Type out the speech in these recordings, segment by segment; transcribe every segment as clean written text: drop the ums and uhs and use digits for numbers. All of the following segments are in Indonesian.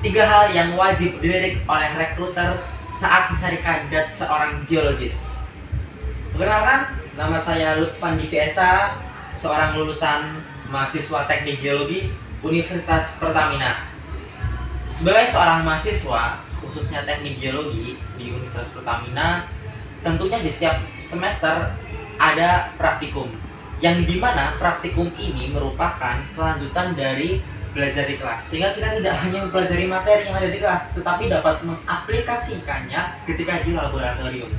Tiga hal yang wajib dilirik oleh rekruter saat mencari kandidat seorang geologis. Perkenalkan, nama saya Lutfan Diviesa, seorang lulusan mahasiswa Teknik Geologi Universitas Pertamina. Sebagai seorang mahasiswa, khususnya Teknik Geologi di Universitas Pertamina, tentunya di setiap semester ada praktikum, yang dimana praktikum ini merupakan kelanjutan dari belajar di kelas, sehingga kita tidak hanya mempelajari materi yang ada di kelas, tetapi dapat mengaplikasikannya ketika di laboratorium.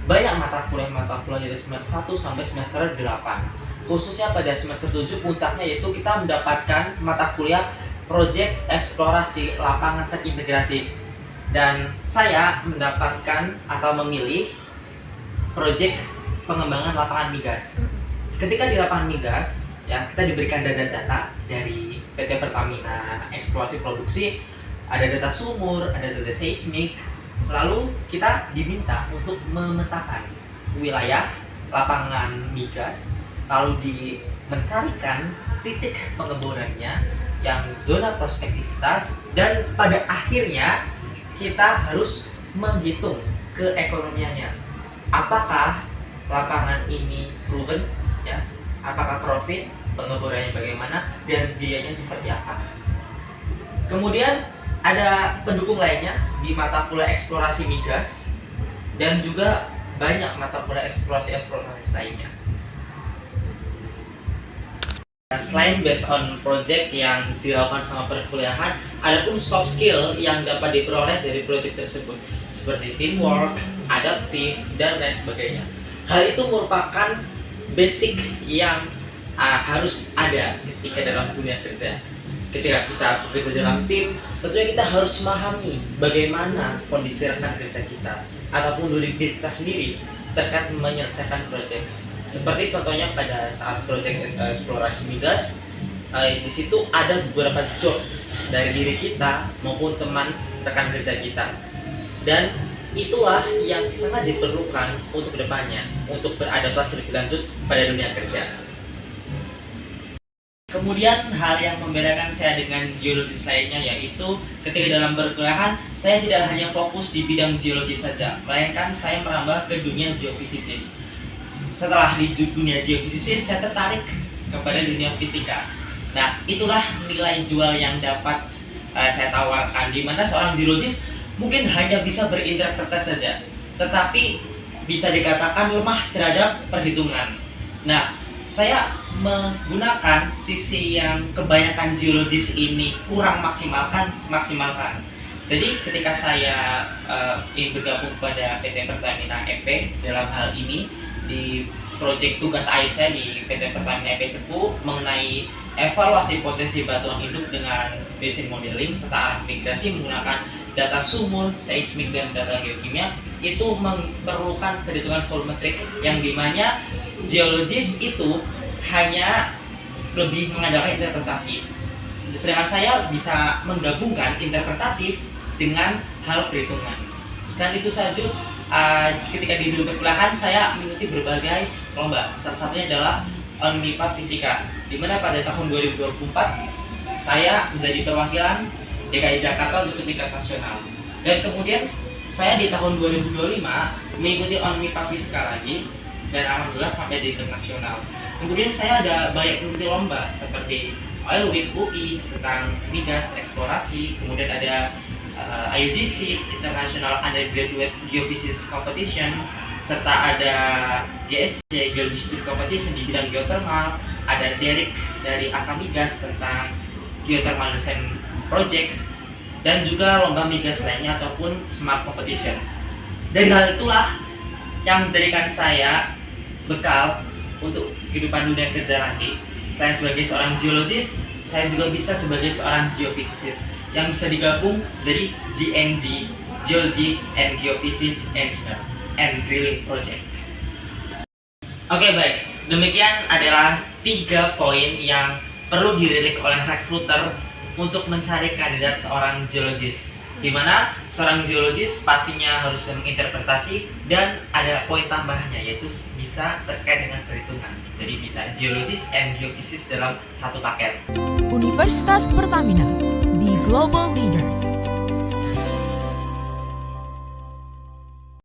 Banyak mata kuliah dari semester 1 sampai semester 8. Khususnya pada semester 7 puncaknya, yaitu kita mendapatkan mata kuliah proyek eksplorasi lapangan terintegrasi. Dan saya mendapatkan atau memilih proyek pengembangan lapangan migas. Ketika di lapangan migas, ya, kita diberikan data-data dari PT Pertamina Eksplorasi Produksi, ada data sumur, ada data seismik, lalu kita diminta untuk memetakan wilayah lapangan migas, lalu mencarikan titik pengeborannya yang zona prospektivitas, dan pada akhirnya kita harus menghitung keekonomiannya. Apakah lapangan ini proven, ya? Apakah profit, pengeborannya bagaimana, dan biayanya seperti apa. Kemudian ada pendukung lainnya di mata kuliah eksplorasi migas, dan juga banyak mata kuliah eksplorasi lainnya. Selain based on project yang dilakukan sama perkuliahan, ada pun soft skill yang dapat diperoleh dari project tersebut, seperti teamwork, adaptif, dan lain sebagainya. Hal itu merupakan basic yang harus ada ketika dalam dunia kerja. Ketika kita bekerja dalam tim, tentunya kita harus memahami bagaimana kondisi rekan kerja kita ataupun diri kita sendiri terkait menyelesaikan proyek. Seperti contohnya pada saat proyek eksplorasi migas, di situ ada beberapa job dari diri kita maupun teman rekan kerja kita, dan itulah yang sangat diperlukan untuk kedepannya untuk beradaptasi lebih lanjut pada dunia kerja. Kemudian hal yang membedakan saya dengan geologis lainnya, yaitu ketika dalam perkuliahan saya tidak hanya fokus di bidang geologi saja, melainkan saya merambah ke dunia geofisisis. Setelah di dunia geofisisis, saya tertarik kepada dunia fisika. Nah, itulah nilai jual yang dapat saya tawarkan, di mana seorang geologis mungkin hanya bisa berinterpretasi saja, tetapi bisa dikatakan lemah terhadap perhitungan. Nah, saya menggunakan sisi yang kebanyakan geologis ini kurang maksimalkan. Jadi ketika saya ingin bergabung pada PT Pertamina EP dalam hal ini di proyek tugas akhir saya di PT Pertamina EP Cepu mengenai evaluasi potensi batuan hidup dengan basin modeling serta migrasi menggunakan data sumur, seismik, dan data geokimia, itu memerlukan perhitungan volumetrik yang dimana geologis itu hanya lebih mengandalkan interpretasi, sedangkan saya bisa menggabungkan interpretatif dengan hal perhitungan. Selain itu saja, ketika di dunia perkuliahan saya mengikuti berbagai lomba, salah satunya adalah Onmipa Fisika, di mana pada tahun 2024 saya menjadi perwakilan DKI Jakarta untuk tingkat nasional, dan kemudian saya di tahun 2025 mengikuti Onmipa Fisika lagi, dan alhamdulillah sampai di tingkat nasional. Kemudian saya ada banyak mengikuti lomba seperti Oil Week UI tentang migas eksplorasi, kemudian ada IUGC International Undergraduate Geophysics Competition, serta ada GSC Geological Competition di bidang geothermal, ada Derek dari Akamigas tentang geothermal design project, dan juga lomba migas lainnya ataupun smart competition. Dari hal itulah yang menjadikan saya bekal untuk kehidupan dunia kerja nanti. Saya sebagai seorang geologis, saya juga bisa sebagai seorang geofisicist yang bisa digabung jadi GNG, Geology and Geophysics Engineer and Drilling Project. Oke, baik, demikian adalah 3 poin yang perlu dilirik oleh rekruter untuk mencari kandidat seorang geologis, di mana seorang geologis pastinya harus bisa menginterpretasi, dan ada poin tambahannya yaitu bisa terkait dengan perhitungan. Jadi bisa geologis and geophysics dalam satu paket. Universitas Pertamina, be global leaders.